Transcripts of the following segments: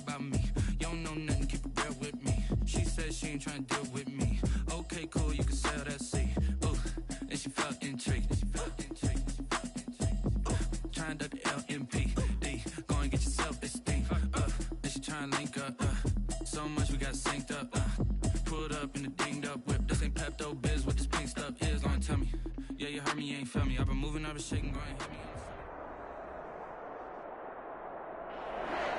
about me. You don't know nothing, keep it real with me. She said she ain't trying to deal with me. Okay, cool, you can sell that seat. Ooh, and she felt intrigued. Trying to duck the LMP. Go and get yourself this thing. And she trying to link up. So much we got synced up. Pulled up in the dinged up whip. This ain't Pepto Biz, what this pink stuff is. Don't tell me. Yeah, you heard me, you ain't felt me. I've been moving, I've been shaking, go ahead, hit me.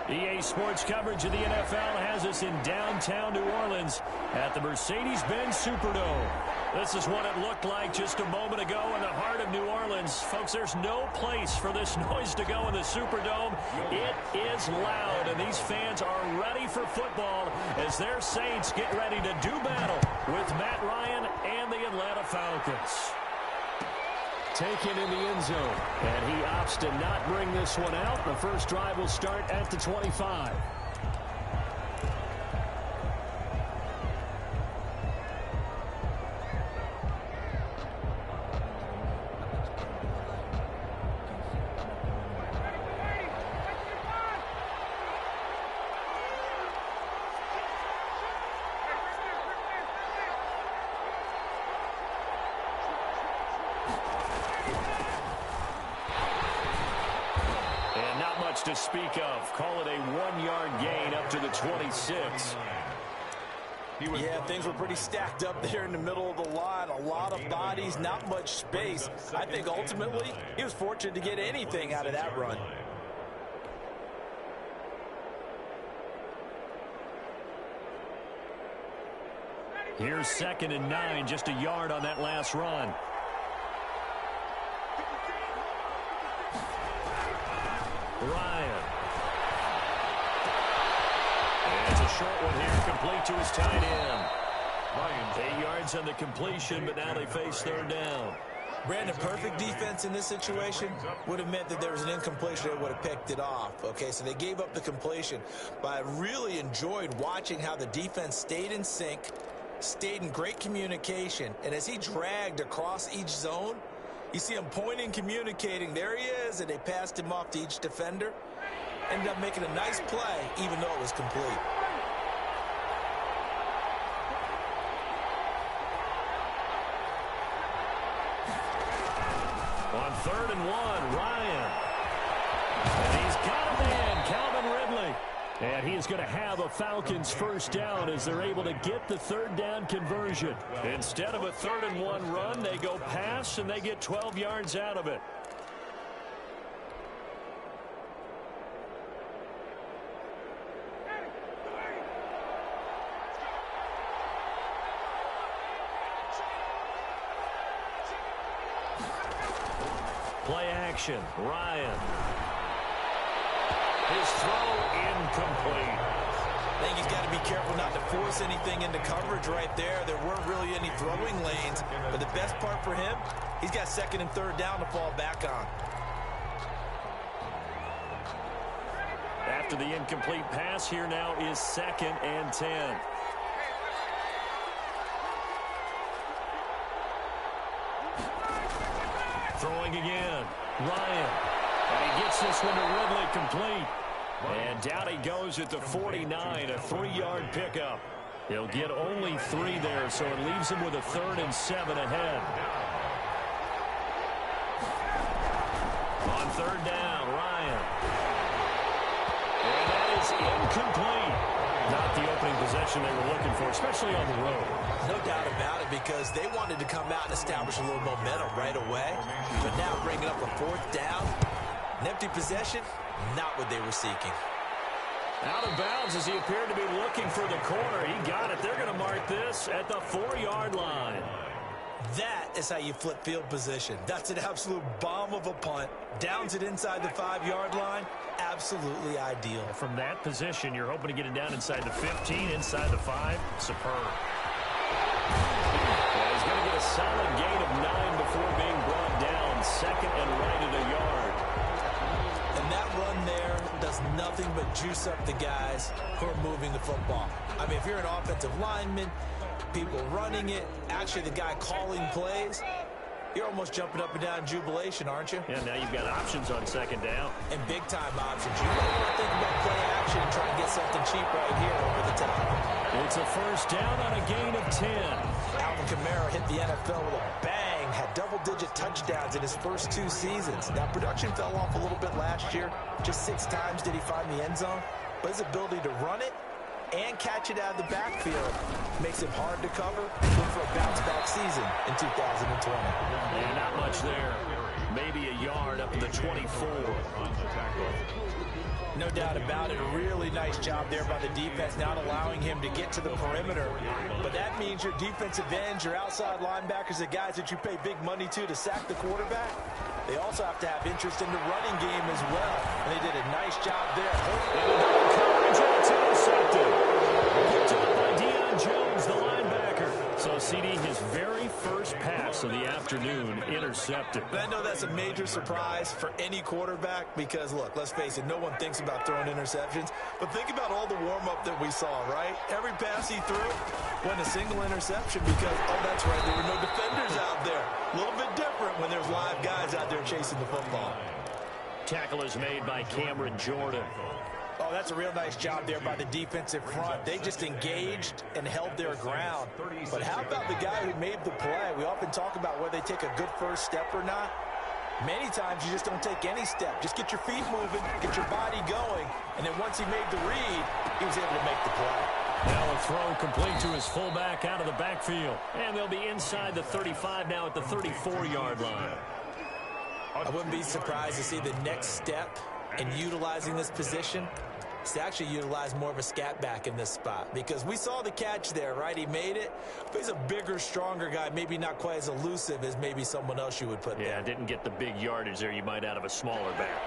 EA Sports coverage of the NFL has us in downtown New Orleans at the Mercedes-Benz Superdome. This is what it looked like just a moment ago in the heart of New Orleans. Folks, there's no place for this noise to go in the Superdome. It is loud, and these fans are ready for football as their Saints get ready to do battle with Matt Ryan and the Atlanta Falcons. Taken in the end zone, and he opts to not bring this one out. The first drive will start at the 25. To speak of. Call it a 1-yard gain up to the 26. Yeah, things were pretty stacked up there in the middle of the line. A lot of bodies, not much space. I think ultimately he was fortunate to get anything out of that run. Here's 2nd and 9, just a yard on that last run. Ryan. And it's a short one here, complete to his tight end. Ryan, 8 yards on the completion, but now they face 3rd down. Brandon, perfect defense in this situation would have meant that there was an incompletion that would have picked it off. Okay, so they gave up the completion. But I really enjoyed watching how the defense stayed in sync, stayed in great communication, and as he dragged across each zone, you see him pointing, communicating. There he is, and they passed him off to each defender. Ended up making a nice play, even though it was complete. On 3rd and 1, Ryan. And he's got him in, Calvin Ridley. And he is going to have a Falcons first down as they're able to get the 3rd down conversion. Instead of a 3rd and 1 run, they go pass, and they get 12 yards out of it. Play action, Ryan. His throw incomplete. I think he's got to be careful not to force anything into coverage right there. There weren't really any throwing lanes, but the best part for him, he's got 2nd and 3rd down to fall back on. After the incomplete pass, here now is 2nd and 10. Throwing again, Ryan. And he gets this one to Ridley complete. And down he goes at the 49, a 3-yard pickup. He'll get only 3 there, so it leaves him with a 3rd and 7 ahead. On 3rd down, Ryan. And that is incomplete. Not the opening possession they were looking for, especially on the road. No doubt about it, because they wanted to come out and establish a little momentum right away. But now bringing up a 4th down, an empty possession, not what they were seeking. Out of bounds as he appeared to be looking for the corner. He got it. They're going to mark this at the 4-yard line. That is how you flip field position. That's an absolute bomb of a punt. Downs it inside the 5-yard line. Absolutely ideal. From that position, you're hoping to get it down inside the 15, inside the 5. Superb. Yeah, he's going to get a solid gain of 9 before being brought down. 2nd and right at a yard. And that run there does nothing but juice up the guys who are moving the football. I mean, if you're an offensive lineman, people running it, actually the guy calling plays, You're almost jumping up and down in jubilation, aren't you? Yeah, now you've got options on second down. And big-time options. You might want to think about play action and try to get something cheap right here over the top. It's a first down on a gain of 10. Alvin Kamara hit the NFL with a bang, had double-digit touchdowns in his first 2 seasons. Now, production fell off a little bit last year. Just 6 times did he find the end zone. But his ability to run it and catch it out of the backfield makes him hard to cover. Look for a bounce-back season in 2020. Yeah, not much there. Maybe a yard up to the 24. No doubt about it. A really nice job there by the defense, not allowing him to get to the perimeter. But that means your defensive ends, your outside linebackers, the guys that you pay big money to sack the quarterback, they also have to have interest in the running game as well. And they did a nice job there. Coverage intercepted. Picked up by Deion Jones, the linebacker. So, CD, his very first pass of the afternoon intercepted. But I know that's a major surprise for any quarterback because, look, let's face it, no one thinks about throwing interceptions. But think about all the warm-up that we saw, right? Every pass he threw went a single interception because, oh, that's right, there were no defenders out there. A little bit different when there's live guys out there chasing the football. Tackle is made by Cameron Jordan. Oh, that's a real nice job there by the defensive front. They just engaged and held their ground. But how about the guy who made the play? We often talk about whether they take a good first step or not. Many times you just don't take any step. Just get your feet moving, get your body going, and then once he made the read, he was able to make the play. Now a throw complete to his fullback out of the backfield. And they'll be inside the 35 now at the 34-yard line. I wouldn't be surprised to see the next step in utilizing this position is to actually utilize more of a scat back in this spot, because we saw the catch there, right? He made it, but he's a bigger, stronger guy, maybe not quite as elusive as maybe someone else you would put there. Yeah, didn't get the big yardage there you might out of a smaller back.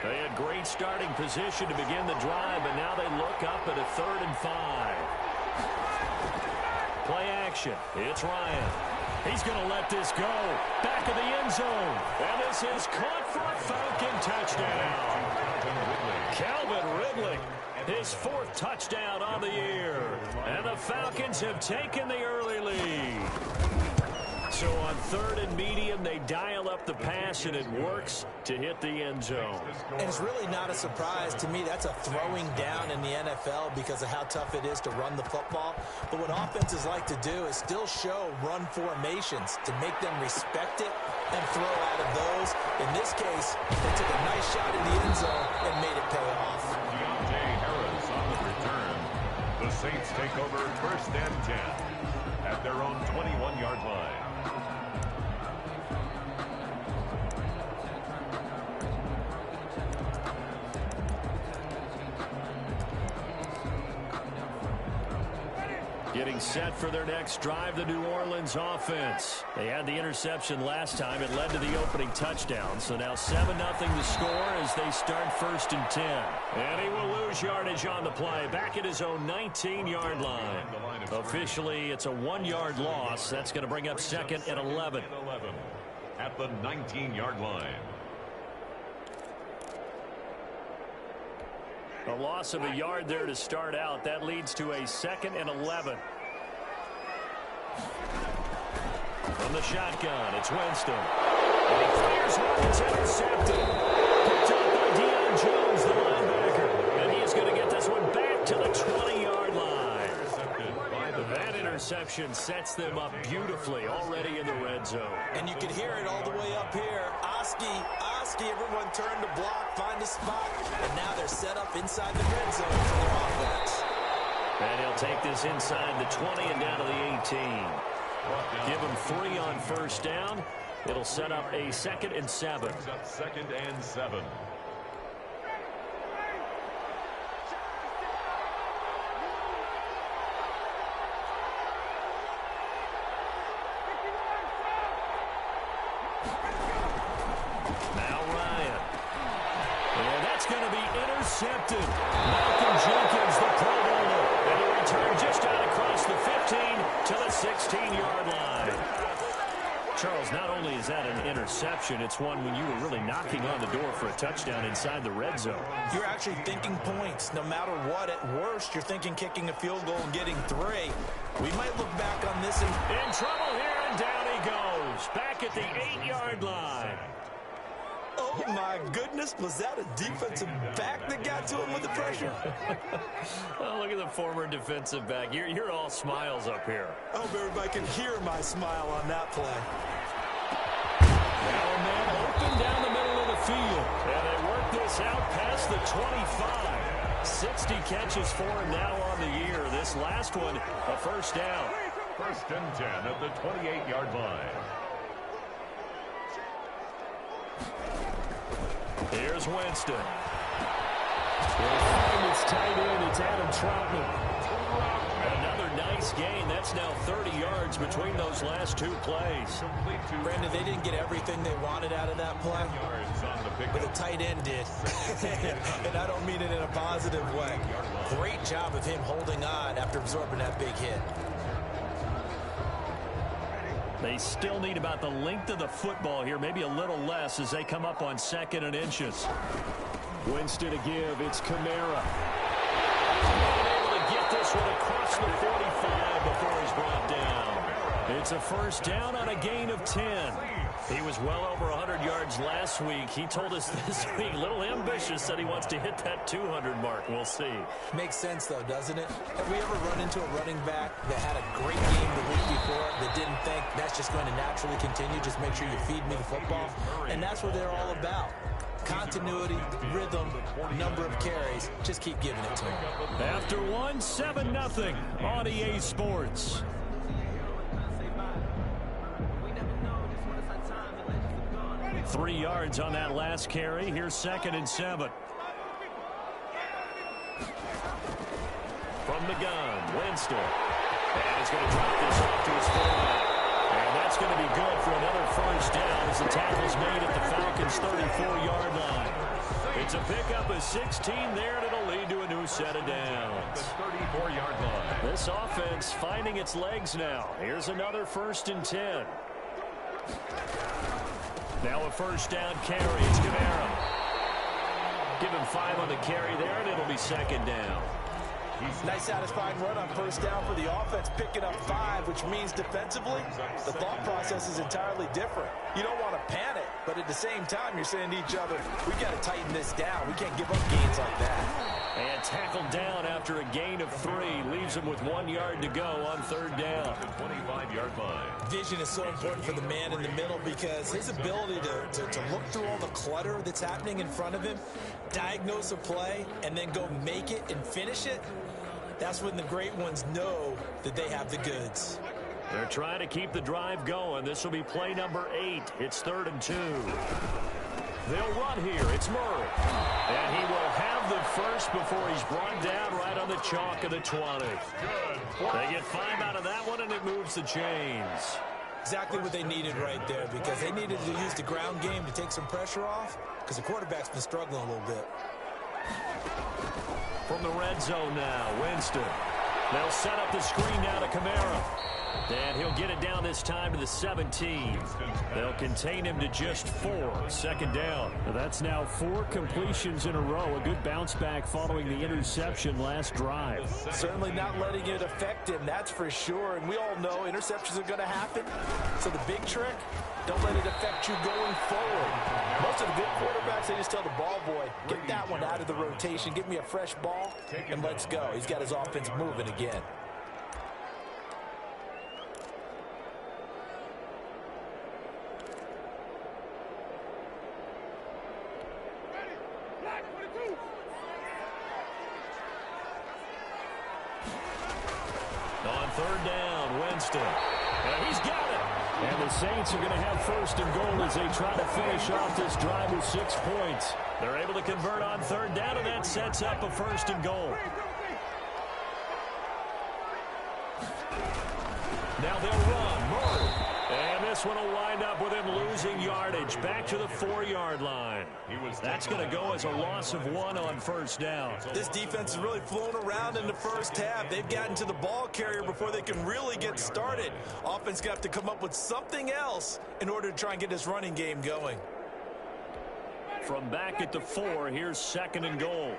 They had great starting position to begin the drive, but now they look up at a 3rd and 5. Play action. It's Ryan. He's going to let this go. Back of the end zone. And this is caught for a Falcon touchdown. Calvin Ridley, his 4th touchdown on the year. And the Falcons have taken the early lead. So on 3rd and medium, they dial up the pass, and it works to hit the end zone. And it's really not a surprise to me. That's a throwing down in the NFL because of how tough it is to run the football. But what offenses like to do is still show run formations to make them respect it and throw out of those. In this case, they took a nice shot in the end zone and made it pay off. Deontay Harris on the return. The Saints take over 1st and 10 at their own 21-yard line. Getting set for their next drive, the New Orleans offense. They had the interception last time. It led to the opening touchdown. So now 7-0 to score as they start 1st and 10. And he will lose yardage on the play. Back at his own 19-yard line. Officially, it's a 1-yard loss. That's going to bring up 2nd and 11. At the 19-yard line. A loss of a yard there to start out. That leads to a 2nd and 11. From the shotgun, it's Winston. And he fires one. It's intercepted. Picked up by Deion Jones, the linebacker. And he is going to get this one back to the 20-yard line. That interception sets them up beautifully already in the red zone. And you can hear it all the way up here. Oski, everyone turned to block, find a spot, and now they're set up inside the red zone for their offense. And he'll take this inside the 20 and down to the 18. Give him 3 on 1st down. It'll set up a 2nd and 7. 2nd and 7. Intercepted. Malcolm Jenkins, the Pro Bowler. And a return just out across the 15 to the 16-yard line. Charles, not only is that an interception, it's one when you were really knocking on the door for a touchdown inside the red zone. You're actually thinking points. No matter what, at worst, you're thinking kicking a field goal and getting 3. We might look back on this in trouble here, and down he goes. Back at the 8-yard line. Oh, my goodness. Was that a defensive back that got to him with the pressure? Oh, look at the former defensive back. You're all smiles up here. I hope everybody can hear my smile on that play. Now a man open down the middle of the field. And they work this out past the 25. 60 catches for him now on the year. This last one, a first down. First and 10 at the 28-yard line. Here's Winston. He'll find its tight end. It's Adam Troutman. Another nice gain. That's now 30 yards between those last two plays. Brandon, they didn't get everything they wanted out of that play, but the tight end did. And I don't mean it in a positive way. Great job of him holding on after absorbing that big hit. They still need about the length of the football here, maybe a little less as they come up on 2nd and inches. Winston to give. It's Kamara. Able to get this one across the 45 before he's brought down. It's a first down on a gain of 10. He was well over 100 yards last week. He told us this week, a little ambitious, that he wants to hit that 200 mark. We'll see. Makes sense, though, doesn't it? Have we ever run into a running back that had a great game the week before that didn't think that's just going to naturally continue? Just make sure you feed me the football. And that's what they're all about. Continuity, rhythm, number of carries. Just keep giving it to him. After one, 7-0 on EA Sports. 3 yards on that last carry. Here's 2nd and 7. From the gun, Winston. And he's going to drop this off to his fullback. And that's going to be good for another first down as the tackle's made at the Falcons' 34-yard line. It's a pickup of 16 there, and it'll lead to a new set of downs. The 34-yard line. This offense finding its legs now. Here's another 1st and 10. Now a first down carry. It's Kamara. Give him 5 on the carry there, and it'll be 2nd down. Nice satisfying run on first down for the offense, picking up 5, which means defensively, the thought process is entirely different. You don't want to panic, but at the same time, you're saying to each other, we got to tighten this down. We can't give up gains like that. And tackled down after a gain of 3. Leaves him with 1 yard to go on 3rd down. The 25-yard line. Vision is so important for the man in the middle because his ability to look through all the clutter that's happening in front of him, diagnose a play, and then go make it and finish it, that's when the great ones know that they have the goods. They're trying to keep the drive going. This will be play number 8. It's 3rd and 2. They'll run here. It's Murray. And he will have the first before he's brought down right on the chalk of the 20. They get 5 out of that one, and it moves the chains. Exactly what they needed right there because they needed to use the ground game to take some pressure off because the quarterback's been struggling a little bit. From the red zone now, Winston. They'll set up the screen now to Kamara. And he'll get it down this time to the 17. They'll contain him to just 4. 2nd down. That's now 4 completions in a row. A good bounce back following the interception last drive. Certainly not letting it affect him, that's for sure. And we all know interceptions are going to happen. So the big trick, don't let it affect you going forward. Most of the good quarterbacks, they just tell the ball boy, get that one out of the rotation, give me a fresh ball, and let's go. He's got his offense moving again. On 3rd down, Winston. And he's got it. And the Saints are going to have 1st and goal as they try to finish off this drive with 6 points. They're able to convert on 3rd down, and that sets up a 1st and goal. Now they'll run. Murray. And this one will wind up with him losing yardage back to the 4-yard line. That's going to go as a loss of 1 on 1st down. This defense is really flown around in the first half. They've gotten to the ball carrier before they can really get started. Offense got to come up with something else in order to try and get this running game going. From back at the 4, here's 2nd and goal.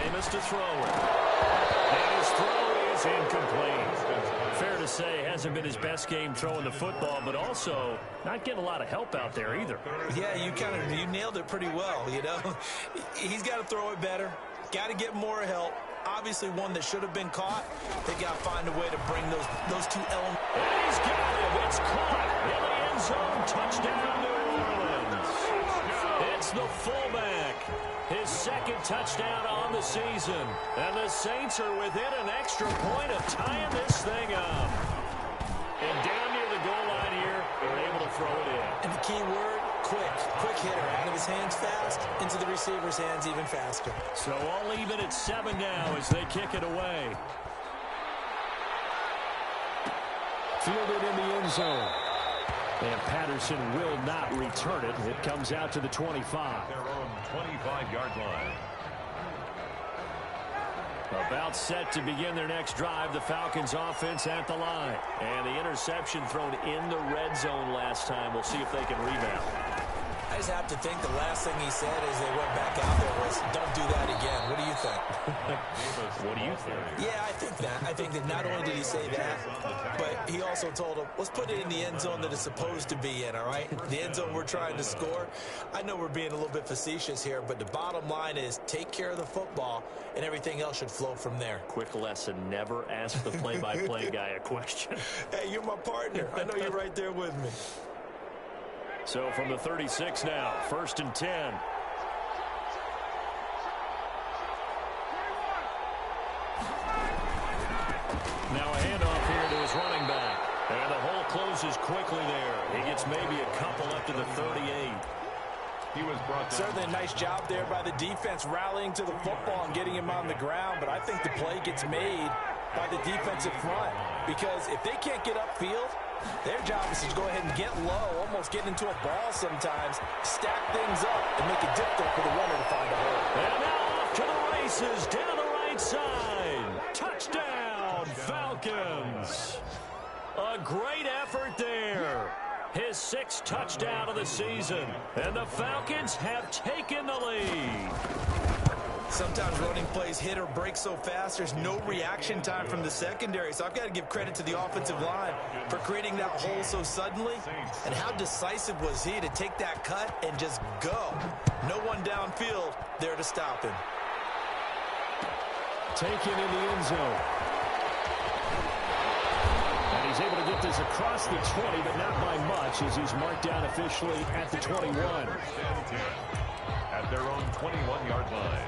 Jameis to throw it. And his throw is incomplete. Fair to say, hasn't been his best game throwing the football, but also not getting a lot of help out there either. Yeah, you nailed it pretty well, you know. He's got to throw it better. Got to get more help. Obviously one that should have been caught. They got to find a way to bring those two elements. And he's got it. It's caught in the end zone. Touchdown, New Orleans. It's the fullback. His second touchdown on the season. And the Saints are within an extra point of tying this thing up. And down near the goal line here, they're able to throw it in. And the key word, quick. Quick hitter. Out of his hands fast, into the receiver's hands even faster. So all even at 7 now as they kick it away. Fielded in the end zone. And Patterson will not return it. It comes out to the 25. Their own 25-yard line. About set to begin their next drive. The Falcons offense at the line. And the interception thrown in the red zone last time. We'll see if they can rebound. I just have to think the last thing he said as they went back out there was, don't do that again. What do you think? What do you think? Yeah, I think that. I think that not only did he say that, but he also told him, let's put it in the end zone that it's supposed to be in, all right? The end zone we're trying to score. I know we're being a little bit facetious here, but the bottom line is take care of the football, and everything else should flow from there. Quick lesson, never ask the play-by-play guy a question. Hey, you're my partner. I know you're right there with me. So from the 36 now, 1st and 10. Now a handoff here to his running back. And the hole closes quickly there. He gets maybe a couple up to the 38. He was brought down. Certainly a nice job there by the defense rallying to the football and getting him on the ground, but I think the play gets made by the defensive front because if they can't get upfield, their job is to go ahead and get low, almost get into a ball sometimes, stack things up, and make it difficult for the runner to find a hole. And now off to the races, down the right side. Touchdown, Falcons. A great effort there. His 6th touchdown of the season. And the Falcons have taken the lead. Sometimes running plays hit or break so fast, there's no reaction time from the secondary. So I've got to give credit to the offensive line for creating that hole so suddenly. And how decisive was he to take that cut and just go? No one downfield there to stop him. Taken in the end zone. And he's able to get this across the 20, but not by much as he's marked down officially at the 21. At their own 21-yard line.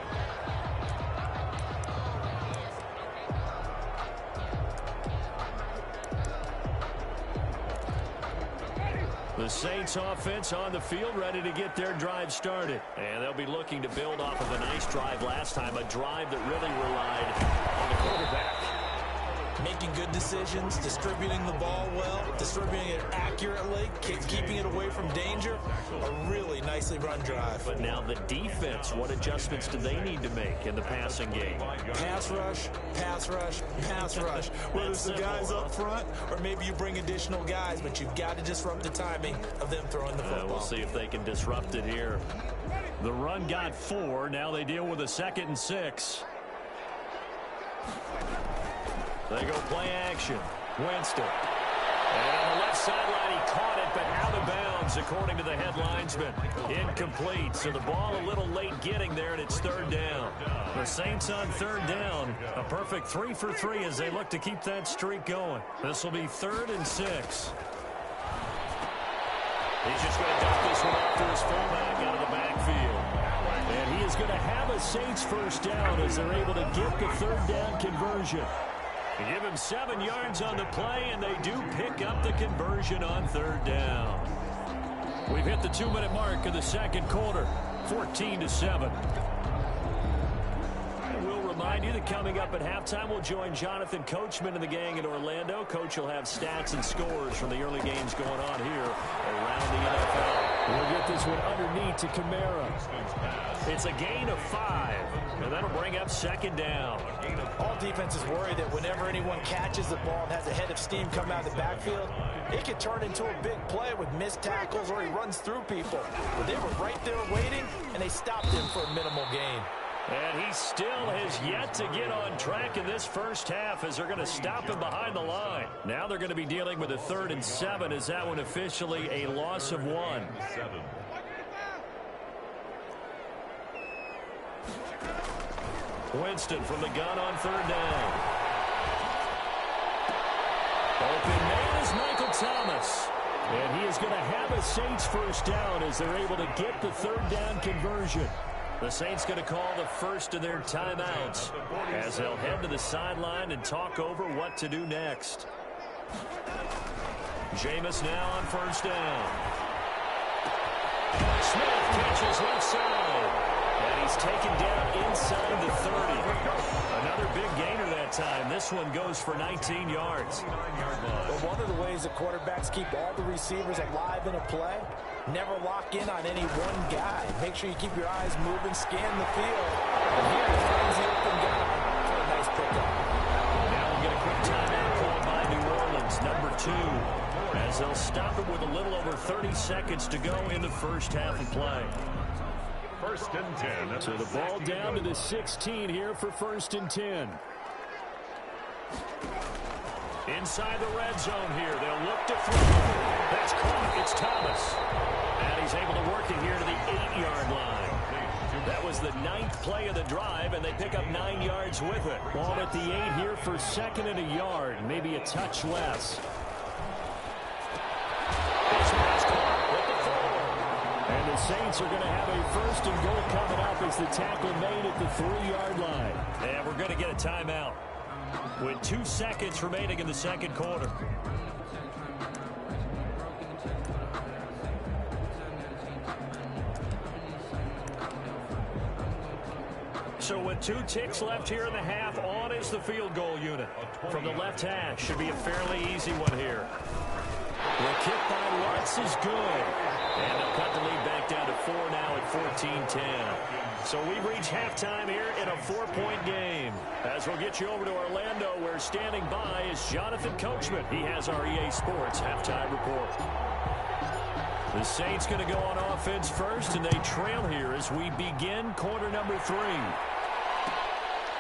The Saints offense on the field ready to get their drive started. And they'll be looking to build off of a nice drive last time, a drive that really relied on the quarterback. Making good decisions, distributing the ball well, distributing it accurately, keeping it away from danger. A really nicely run drive. But now the defense, what adjustments do they need to make in the passing game? Pass rush, pass rush, pass rush. Whether it's the guys up front or maybe you bring additional guys, but you've got to disrupt the timing of them throwing the football. We'll see if they can disrupt it here. The run got 4. Now they deal with a 2nd and 6. They go play action. Winston. And on the left sideline, he caught it, but out of bounds, according to the head linesman. Incomplete, so the ball a little late getting there, and it's 3rd down. The Saints on 3rd down. A perfect 3 for 3 as they look to keep that streak going. This will be 3rd and 6. He's just going to dump this one off to his fullback out of the backfield. And he is going to have a Saints 1st down as they're able to get the 3rd down conversion. Give him 7 yards on the play, and they do pick up the conversion on 3rd down. We've hit the 2-minute mark of the 2nd quarter, 14-7. We'll remind you that coming up at halftime, we'll join Jonathan Coachman and the gang in Orlando. Coach will have stats and scores from the early games going on here around the NFL. We'll get this one underneath to Kamara. It's a gain of 5, and that'll bring up 2nd down. All defenses worry that whenever anyone catches the ball and has a head of steam come out of the backfield, it can turn into a big play with missed tackles or he runs through people. But they were right there waiting, and they stopped him for a minimal gain. And he still has yet to get on track in this first half as they're going to stop him behind the line. Now they're going to be dealing with a 3rd and 7 as that one officially a loss of 1. 7. Winston from the gun on 3rd down. Open man is Michael Thomas. And he is going to have a Saints first down as they're able to get the 3rd down conversion. The Saints going to call the first of their timeouts as they'll head to the sideline and talk over what to do next. Jameis now on 1st down. Smith catches left side. And he's taken down inside the 30. Another big gainer that time. This one goes for 19 yards. Well, one of the ways that quarterbacks keep all the receivers alive in a play, never lock in on any one guy. Make sure you keep your eyes moving, scan the field. And here he finds the open guy for a nice pickup. Now we'll get a quick timeout called by New Orleans, number 2, as they'll stop it with a little over 30 seconds to go in the first half of play. 1st and 10. So the ball down to the 16 here for 1st and 10. Inside the red zone here. They'll look to throw. That's caught. It's Thomas. And he's able to work it here to the 8-yard line. That was the 9th play of the drive, and they pick up 9 yards with it. Ball at the 8 here for 2nd and a yard. Maybe a touch less. And the Saints are going to have a 1st and goal coming up as the tackle made at the 3-yard line. And we're going to get a timeout with 2 seconds remaining in the second quarter. So with 2 ticks left here in the half, on is the field goal unit. From the left hash, should be a fairly easy one here. The kick by Lutz is good. And they'll cut the lead back down to 4 now at 14-10. So we've reached halftime here in a 4-point game. As we'll get you over to Orlando, where standing by is Jonathan Coachman. He has our EA Sports halftime report. The Saints going to go on offense first, and they trail here as we begin quarter number 3.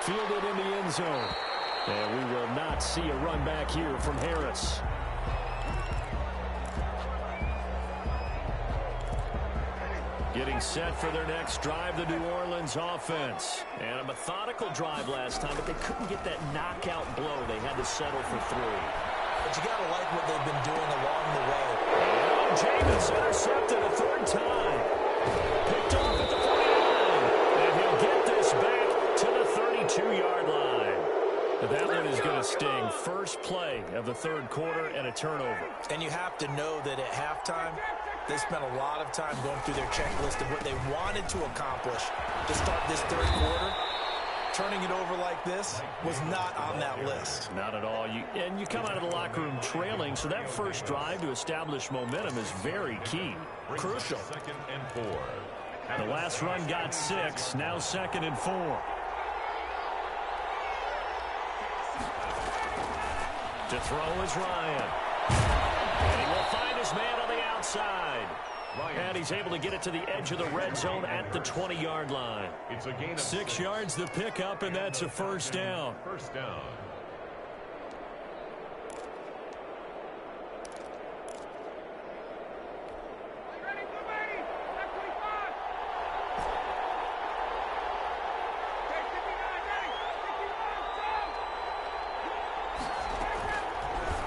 Fielded in the end zone. And we will not see a run back here from Harris. Getting set for their next drive, the New Orleans offense. And a methodical drive last time, but they couldn't get that knockout blow. They had to settle for 3. But you got to like what they've been doing along the way. And Jameis intercepted a 3rd time. Picked off at the 49. And he'll get this back to the 32-yard line. That one is going to sting. First play of the 3rd quarter and a turnover. And you have to know that at halftime, they spent a lot of time going through their checklist of what they wanted to accomplish to start this 3rd quarter. Turning it over like this was not on that list. Not at all. And you come out of the locker room trailing, so that first drive to establish momentum is very key. Crucial. 2nd and 4. The last run got 6, now 2nd and 4. To throw is Ryan. And he will find his man on the outside. And he's able to get it to the edge of the red zone at the 20-yard line. It's a gain of 6 yards the pickup, and that's a 1st down. 1st down.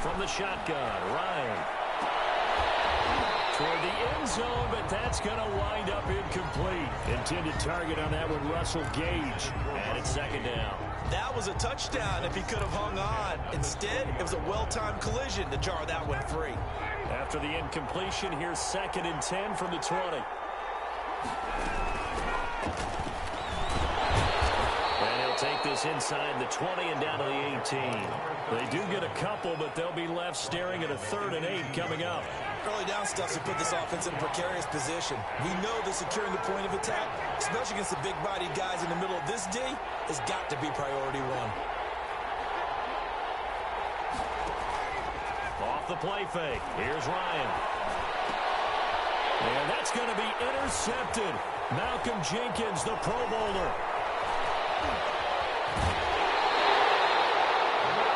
From the shotgun, Ryan. Toward the end zone, but that's going to wind up incomplete. Intended target on that one, Russell Gage. And it's 2nd down. That was a touchdown if he could have hung on. Instead, it was a well-timed collision to jar that one free. After the incompletion, here's 2nd and 10 from the 20. And he'll take this inside the 20 and down to the 18. They do get a couple, but they'll be left staring at a 3rd and 8 coming up. Early down stuff to put this offense in a precarious position. We know that securing the point of attack, especially against the big-bodied guys in the middle of this D, has got to be priority 1. Off the play fake. Here's Ryan. And that's going to be intercepted. Malcolm Jenkins, the Pro Bowler.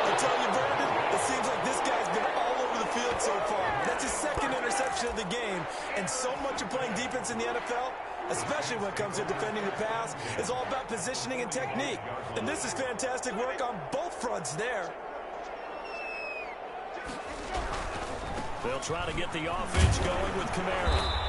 I tell you, Brandon, it seems like this guy's been all over the field so far. That's his second interception of the game, and so much of playing defense in the NFL, especially when it comes to defending the pass, is all about positioning and technique. And this is fantastic work on both fronts there. They'll try to get the offense going with Kamara.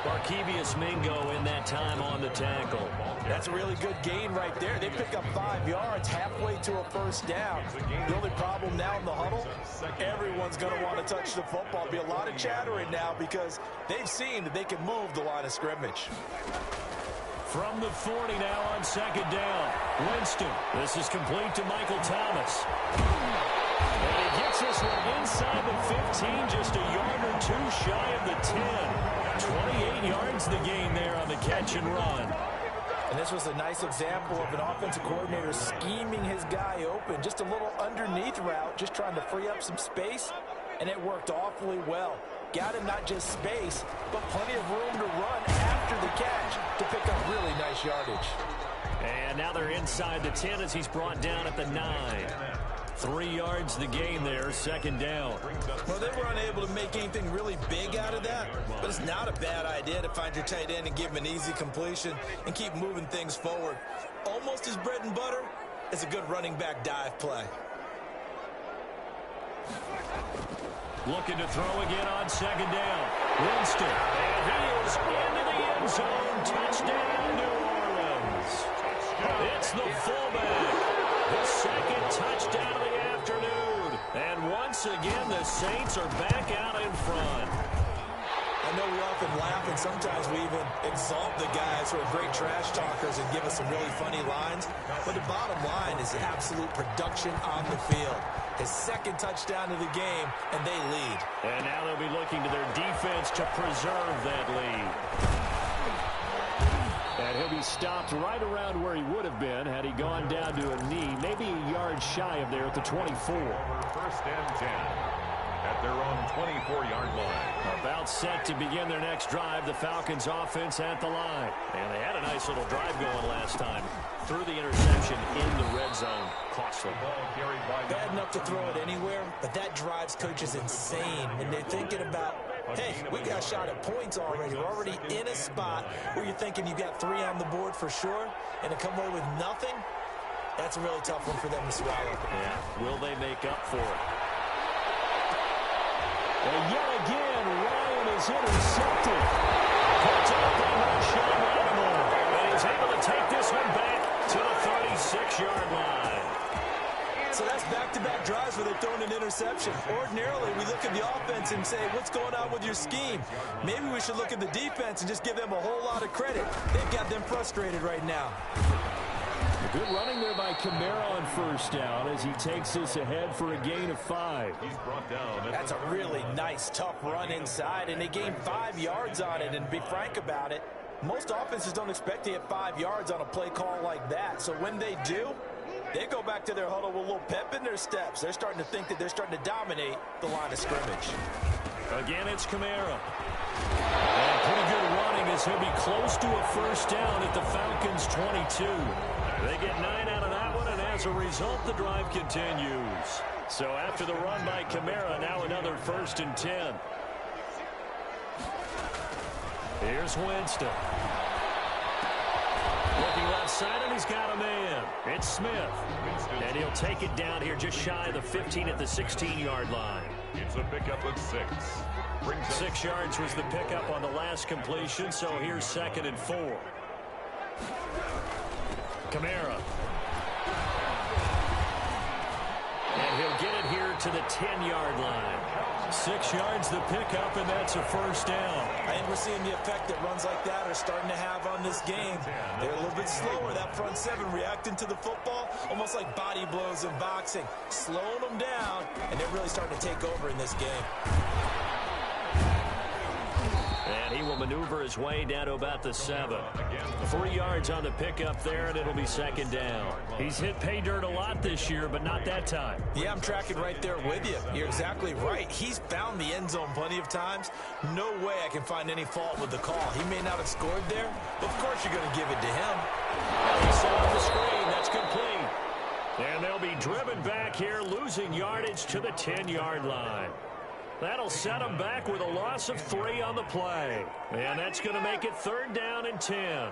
Markevious Mingo in that time on the tackle. That's a really good gain right there. They pick up 5 yards halfway to a first down. The only problem now in the huddle, everyone's going to want to touch the football. Be a lot of chattering now because they've seen that they can move the line of scrimmage. From the 40 now on second down. Winston. This is complete to Michael Thomas. And he gets this one inside the 15, just a yard or two shy of the 10. 28 yards the gain there on the catch and run. And this was a nice example of an offensive coordinator scheming his guy open. Just a little underneath route, just trying to free up some space, and it worked awfully well. Got him not just space, but plenty of room to run after the catch to pick up really nice yardage. And now they're inside the 10 as he's brought down at the 9. 3 yards the gain there, second down. Well, they were unable to make anything really big out of that, but it's not a bad idea to find your tight end and give him an easy completion and keep moving things forward. Almost his bread and butter is a good running back dive play. Looking to throw again on second down. Winston, and he is into the end zone. Touchdown, New Orleans. It's the fullback. The second touchdown of the afternoon. And once again, the Saints are back out in front. I know we often laugh, and sometimes we even exalt the guys who are great trash talkers and give us some really funny lines. But the bottom line is absolute production on the field. His second touchdown of the game, and they lead. And now they'll be looking to their defense to preserve that lead. And he'll be stopped right around where he would have been had he gone down to a knee, maybe a yard shy of there at the 24. First and 10 at their own 24-yard line. About set to begin their next drive, the Falcons offense at the line. And they had a nice little drive going last time. Threw the interception in the red zone. Costly. Bad enough to throw it anywhere, but that drives coaches insane when they're thinking about, hey, we got shot at points already. We're already in a spot where you're thinking you got 3 on the board for sure, and to come away with nothing, that's a really tough one for them to swallow. Yeah, will they make up for it? And yet again, Ryan is intercepted. Puts up by Marshawn Lattimore. And he's able to take this one back to the 36-yard line. So that's back-to-back drives where they're throwing an interception. Ordinarily, we look at the offense and say, what's going on with your scheme? Maybe we should look at the defense and just give them a whole lot of credit. They've got them frustrated right now. Good running there by Kamara on first down as he takes this ahead for a gain of 5. He's brought down. That's a really nice, tough run inside, and they gained 5 yards on it. And to be frank about it, most offenses don't expect to get 5 yards on a play call like that. So when they do, they go back to their huddle with a little pep in their steps. They're starting to think that they're starting to dominate the line of scrimmage. Again, it's Kamara. And pretty good running as he'll be close to a first down at the Falcons' 22. They get 9 out of that one, and as a result, the drive continues. So after the run by Kamara, now another 1st and 10. Here's Winston. Looking left side, and he's got a man. It's Smith. And he'll take it down here just shy of the 15 at the 16-yard line. It's a pickup of 6. 6 yards was the pickup on the last completion, so here's 2nd and 4. Kamara. And he'll get it here to the 10-yard line. 6 yards the pickup, and that's a first down. I think we're seeing the effect that runs like that are starting to have on this game. They're a little bit slower, that front 7 reacting to the football, almost like body blows in boxing, slowing them down, and they're really starting to take over in this game. And he will maneuver his way down to about the 7. 3 yards on the pickup there, and it'll be second down. He's hit pay dirt a lot this year, but not that time. Yeah, I'm tracking right there with you. You're exactly right. He's found the end zone plenty of times. No way I can find any fault with the call. He may not have scored there, but of course you're going to give it to him. He saw on the screen. That's complete. And they'll be driven back here, losing yardage to the 10-yard line. That'll set them back with a loss of 3 on the play. And that's going to make it 3rd down and 10.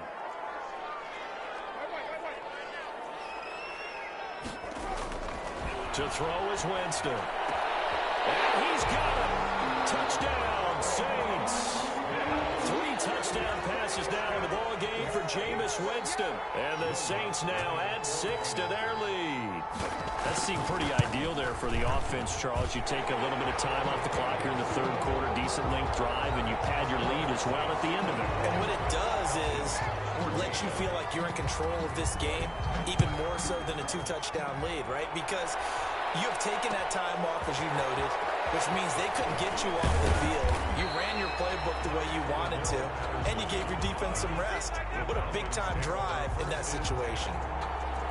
To throw is Winston. And he's got it. Touchdown, Saints. 3 touchdown passes now in the ball game for Jameis Winston. And the Saints now add 6 to their lead. That seemed pretty ideal there for the offense, Charles. You take a little bit of time off the clock here in the 3rd quarter, decent length drive, and you pad your lead as well at the end of it. And what it does is lets you feel like you're in control of this game, even more so than a 2-touchdown lead, right? Because you have taken that time off, as you noted, which means they couldn't get you off the field. You ran your playbook the way you wanted to, and you gave your defense some rest. What a big-time drive in that situation.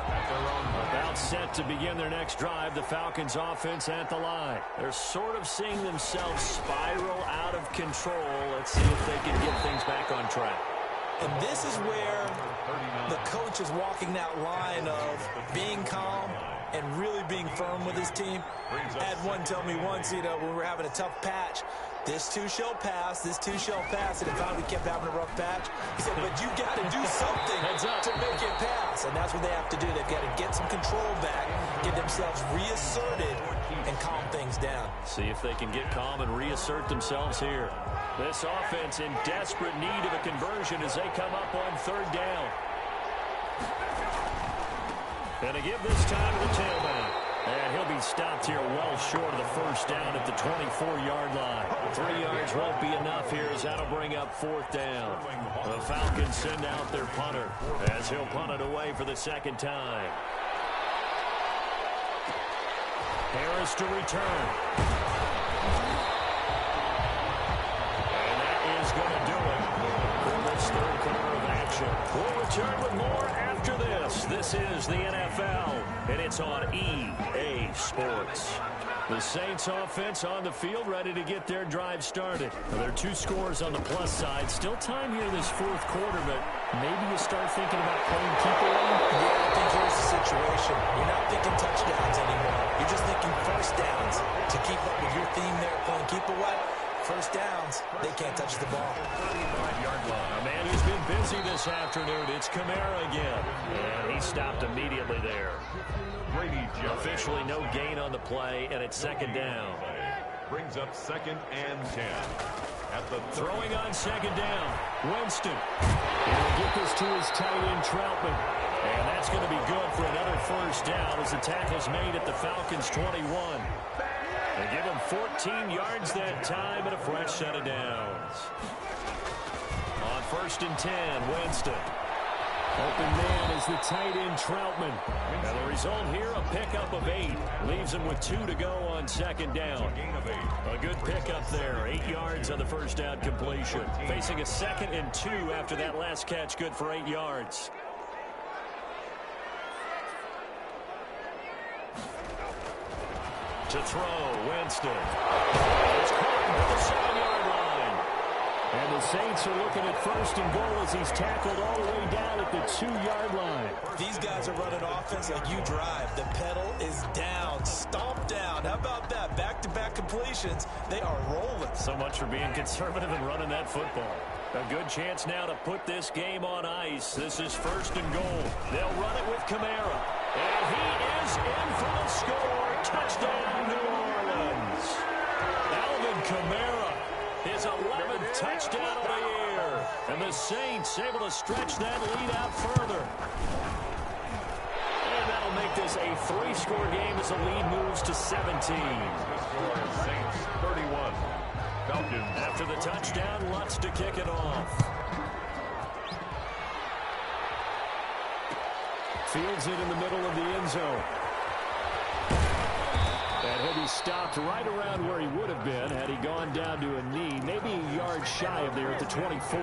About set to begin their next drive, the Falcons offense at the line. They're sort of seeing themselves spiral out of control. Let's see if they can get things back on track. And this is where the coach is walking that line of being calm and really being firm with his team. I had one tell me once, when we were having a tough patch, this too shall pass, this too shall pass, and it finally kept having a rough patch. He said, but you got to do something to make it pass, and that's what they have to do. They've got to get some control back, get themselves reasserted, and calm things down. See if they can get calm and reassert themselves here. This offense in desperate need of a conversion as they come up on 3rd down. And to give this time to the tailback. And he'll be stopped here well short of the 1st down at the 24-yard line. 3 yards won't be enough here as that'll bring up 4th down. The Falcons send out their punter as he'll punt it away for the 2nd time. Harris to return. And that is going to do it for this 3rd quarter of action. We'll return with more after this. This is the NFL, and it's on EA Sports. The Saints offense on the field, ready to get their drive started. There are 2 scores on the plus side. Still time here this 4th quarter, but maybe you start thinking about playing keep away. Yeah, I think here's the situation. You're not thinking touchdowns anymore. You're just thinking 1st downs. To keep up with your theme there, playing keep away, 1st downs, they can't touch the ball. A man who's been busy this afternoon, it's Kamara again. And he stopped immediately there. Officially no gain on the play, and it's 2nd down. Brings up 2nd and 10. At the throwing on 2nd down, Winston. He'll get this to his tight end, Troutman. And that's going to be good for another 1st down as the tackle's made at the Falcons' 21. They give him 14 yards that time and a fresh set of downs. On 1st and 10, Winston. Open man is the tight end, Troutman. And the result here, a pickup of 8. Leaves him with 2 to go on 2nd down. A good pickup there. 8 yards on the 1st down completion. Facing a 2nd and 2 after that last catch, good for 8 yards. To throw, Winston. It's caught at the 7-yard line. And the Saints are looking at 1st and goal as he's tackled all the way down at the 2-yard line. These guys are running offense like you drive. The pedal is down, stomped down. How about that? Back-to-back completions. They are rolling. So much for being conservative and running that football. A good chance now to put this game on ice. This is 1st and goal. They'll run it with Kamara. And he is in for the score. Touchdown, New Orleans. Alvin Kamara, his 11th touchdown of the year. And the Saints able to stretch that lead out further. And that'll make this a 3-score game as the lead moves to 17. Saints 31. Falcons. After the touchdown, Lutz to kick it off. Fields it in the middle of the end zone. And he'll be He stopped right around where he would have been had he gone down to a knee, maybe a yard shy of there at the 24.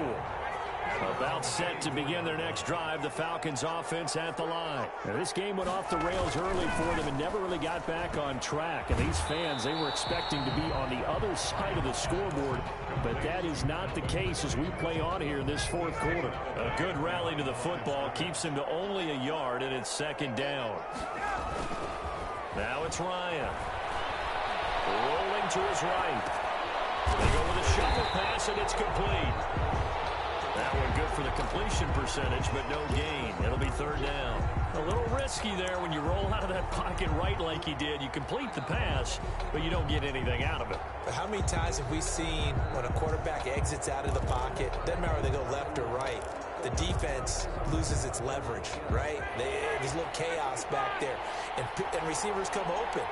About set to begin their next drive, the Falcons offense at the line. Now, this game went off the rails early for them and never really got back on track. And these fans, they were expecting to be on the other side of the scoreboard, but that is not the case as we play on here in this fourth quarter. A good rally to the football keeps him to only a yard, and it's second down. Now it's Ryan. Rolling to his right. They go with a shovel pass, and it's complete. That one good for the completion percentage, but no gain. It'll be third down. A little risky there when you roll out of that pocket right like he did. You complete the pass, but you don't get anything out of it. But how many times have we seen when a quarterback exits out of the pocket, doesn't matter whether they go left or right, the defense loses its leverage, right? There's a little chaos back there, and receivers come open.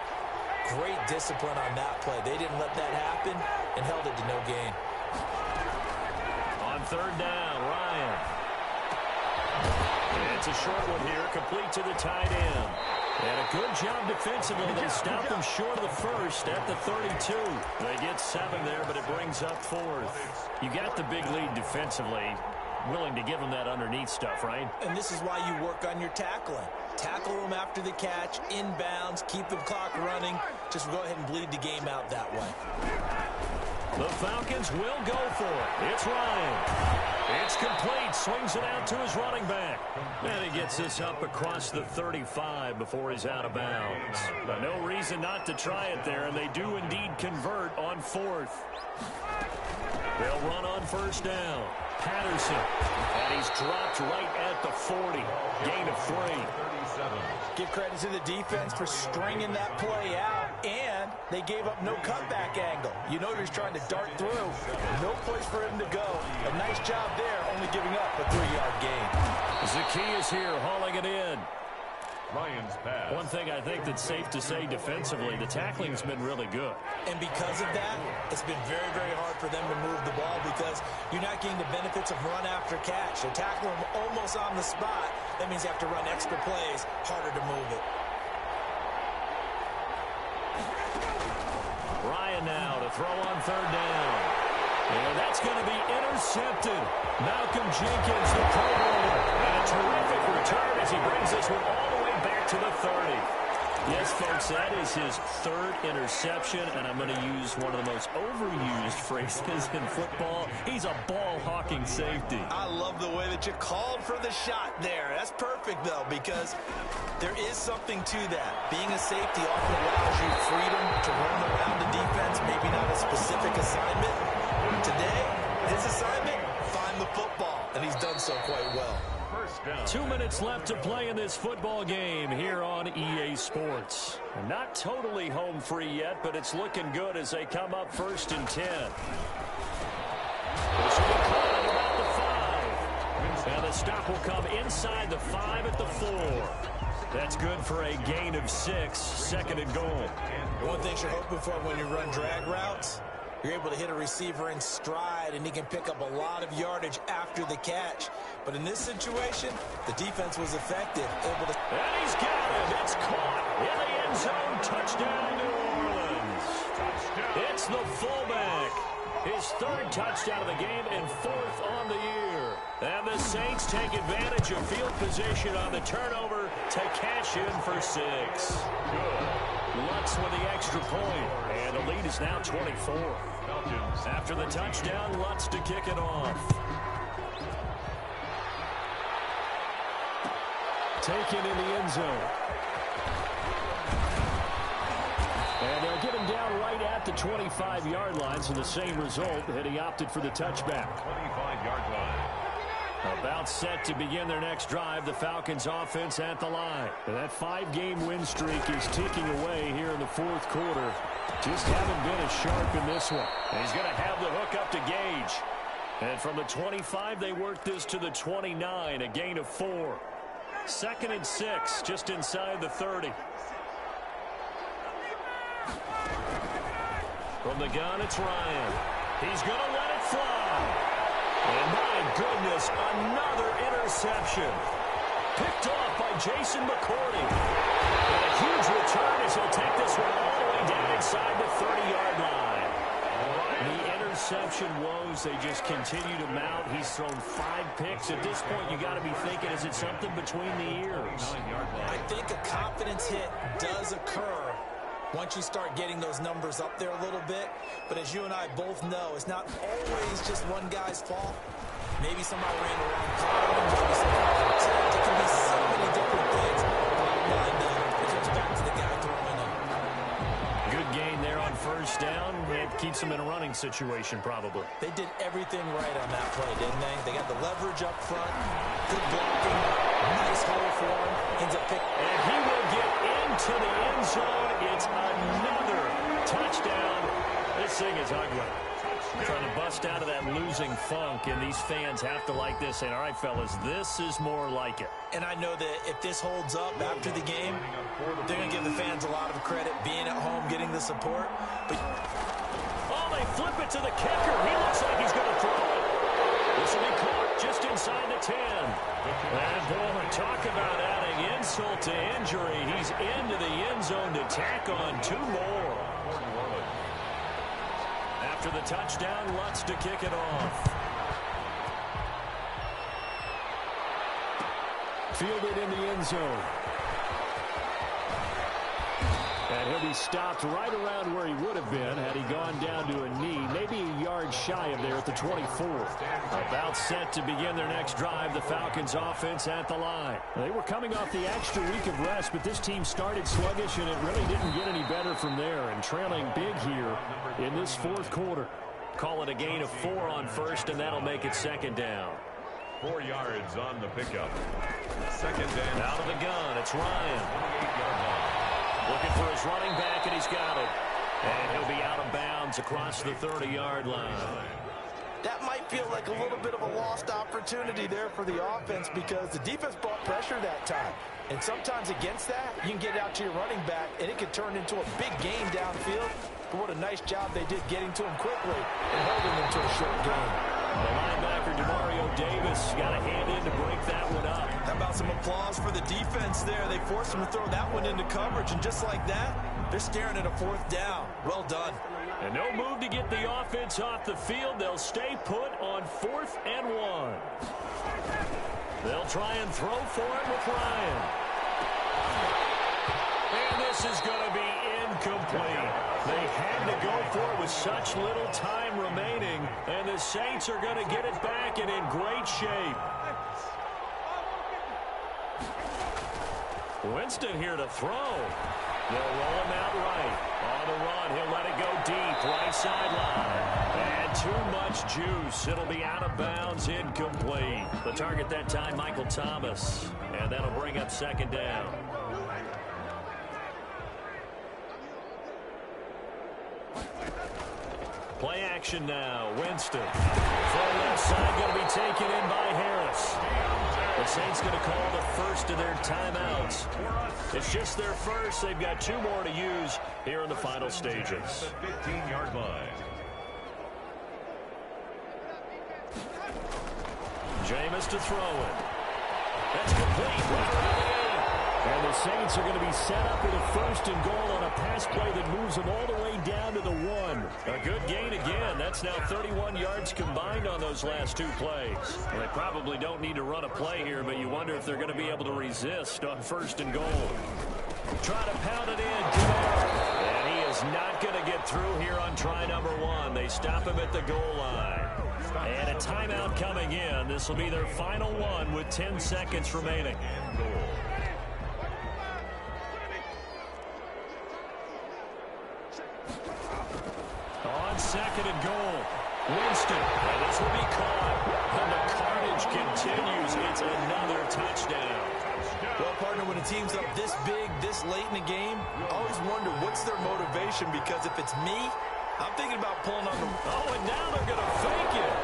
Great discipline on that play. They didn't let that happen and held it to no gain. On third down, Ryan. It's a short one here, complete to the tight end. And a good job defensively. They stop them short of the first at the 32. They get 7 there, but it brings up fourth. You got the big lead defensively. Willing to give them that underneath stuff, right? And this is why you work on your tackling. Tackle them after the catch, inbounds, keep the clock running. Just go ahead and bleed the game out that way. The Falcons will go for it. It's Ryan. It's complete. Swings it out to his running back. And he gets this up across the 35 before he's out of bounds. But no reason not to try it there, and they do indeed convert on fourth. They'll run on first down. Patterson. And he's dropped right at the 40. Gain of 3. Give credit to the defense for stringing that play out, and they gave up no cutback angle. You know he's trying to dart through. No place for him to go. A nice job there, only giving up a 3-yard gain. Zaccheaus here hauling it in. Ryan's pass. One thing I think that's safe to say defensively, the tackling's been really good. And because of that, it's been very, very hard for them to move the ball because you're not getting the benefits of run after catch. They tackle them almost on the spot. That means you have to run extra plays, harder to move it. Ryan now to throw on third down. And that's going to be intercepted. Malcolm Jenkins, the Pro Bowler. And a terrific return as he brings this one all the way back to the 30. Yes, folks, that is his third interception, and I'm going to use one of the most overused phrases in football. He's a ball-hawking safety. I love the way that you called for the shot there. That's perfect, though, because there is something to that. Being a safety often allows you freedom to run around the defense, maybe not a specific assignment. Today, his assignment, find the football, and he's done so quite well. 2 minutes left to play in this football game here on EA Sports. Not totally home free yet, but it's looking good as they come up first and 10. This will be caught at about the 5. And the stop will come inside the 5 at the 4. That's good for a gain of 6, second and goal. One thing you're hoping for when you run drag routes, you're able to hit a receiver in stride, and he can pick up a lot of yardage after the catch. But in this situation, the defense was effective. Able to... And he's got him. It's caught in the end zone. Touchdown, New Orleans. It's the fullback. His third touchdown of the game and fourth on the year. And the Saints take advantage of field position on the turnover to cash in for 6. Lutz with the extra point, and the lead is now 24. After the touchdown, Lutz to kick it off. Taken in the end zone. And they'll get him down right at the 25-yard line, so the same result had he opted for the touchback. 25-yard line. About set to begin their next drive, the Falcons offense at the line. And that 5-game win streak is ticking away here in the fourth quarter. Just haven't been as sharp in this one. And he's going to have the hook up to Gage. And from the 25, they work this to the 29, a gain of 4. Second and 6, just inside the 30. From the gun, it's Ryan. He's going to let it fly. And my goodness, another interception. Picked off by Jason McCourty. And a huge return as he'll take this one all the way way down inside the 30-yard line. The interception woes, they just continue to mount. He's thrown 5 picks. At this point, you got to be thinking, is it something between the ears? I think a confidence hit does occur once you start getting those numbers up there a little bit. But as you and I both know, it's not always just one guy's fault. Maybe somebody ran the wrong column, maybe somebody protect. It can be so many different things. It comes back to the guy throwing it. Good gain there on first down. It keeps them in a running situation, probably. They did everything right on that play, didn't they? They got the leverage up front, good blocking, nice hole for him, ends up picking. And he will get into the end zone. It's another touchdown. This thing is ugly. Trying to bust out of that losing funk, and these fans have to like this. And all right, fellas, this is more like it. And I know that if this holds up after the game, they're going to give the fans a lot of credit, being at home, getting the support. But oh, they flip it to the kicker. He looks like he's going to throw it. This will be caught just inside the 10. And boy, talk about adding insult to injury. He's into the end zone to tack on 2 more. After the touchdown, Lutz to kick it off. Fielded in the end zone. And he'll be stopped right around where he would have been had he gone down to a knee, maybe a yard shy of there at the 24. About set to begin their next drive, the Falcons offense at the line. They were coming off the extra week of rest, but this team started sluggish, and it really didn't get any better from there, and trailing big here in this 4th quarter. Call it a gain of 4 on first, and that'll make it 2nd down. 4 yards on the pickup. 2nd down. Out of the gun, it's Ryan. 28-yard line. Looking for his running back, and he's got it. And he'll be out of bounds across the 30-yard line. that might feel like a little bit of a lost opportunity there for the offense because the defense brought pressure that time. And sometimes against that, you can get out to your running back, and it could turn into a big game downfield. But what a nice job they did getting to him quickly and holding him to a short game. The linebacker, Demario Davis, got a hand in to break that one up. How about some applause for the defense there? They forced him to throw that one into coverage, and just like that, they're staring at a 4th down. Well done. And no move to get the offense off the field. They'll stay put on 4th and 1. They'll try and throw for it with Ryan. And this is going to be incomplete. They had to go for it with such little time remaining, and the Saints are going to get it back and in great shape. Winston here to throw. They'll roll him out right. On the run, he'll let it go deep, right sideline. And too much juice. It'll be out of bounds, incomplete. The target that time, Michael Thomas. And that'll bring up 2nd down. Play action now. Winston. From left side, going to be taken in by Harris. The Saints going to call the first of their timeouts. It's just their first. They've got 2 more to use here in the final stages. 15-yard line. Jameis to throw it. That's complete. Right around the 8. And the Saints are going to be set up with a 1st and goal on a pass play that moves them all the way down to the 1. A good gain again. That's now 31 yards combined on those last 2 plays. Well, they probably don't need to run a play here, but you wonder if they're going to be able to resist on 1st and goal. Try to pound it in. And he is not going to get through here on try number 1. They stop him at the goal line. And a timeout coming in. This will be their final one with 10 seconds remaining. On 2nd and goal, Winston. And this will be caught. And the carnage continues. It's another touchdown. Well, partner, when a team's up this big, this late in the game, I always wonder what's their motivation, because if it's me, I'm thinking about pulling on the... Oh, and now they're going to fake it.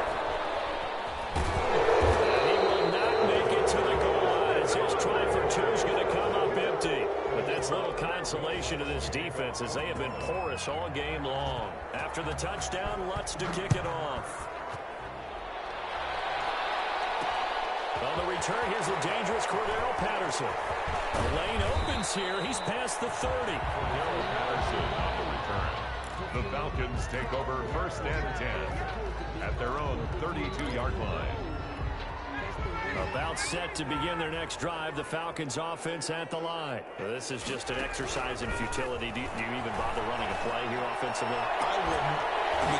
He will not make it to the goal line. His try for 2 is going to come up empty. But that's little consolation to this defense as they have been porous all game long. After the touchdown, Lutz to kick it off. On the return, here's the dangerous Cordero Patterson. The lane opens here. He's past the 30. Cordero Patterson on the The Falcons take over 1st and 10 at their own 32-yard line. About set to begin their next drive, the Falcons offense at the line. This is just an exercise in futility. Do you even bother running a play here offensively? I wouldn't,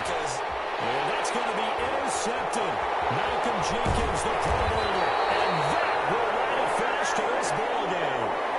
because... And that's going to be intercepted. Malcolm Jenkins, the playmaker. And that will write a finish to this ball game.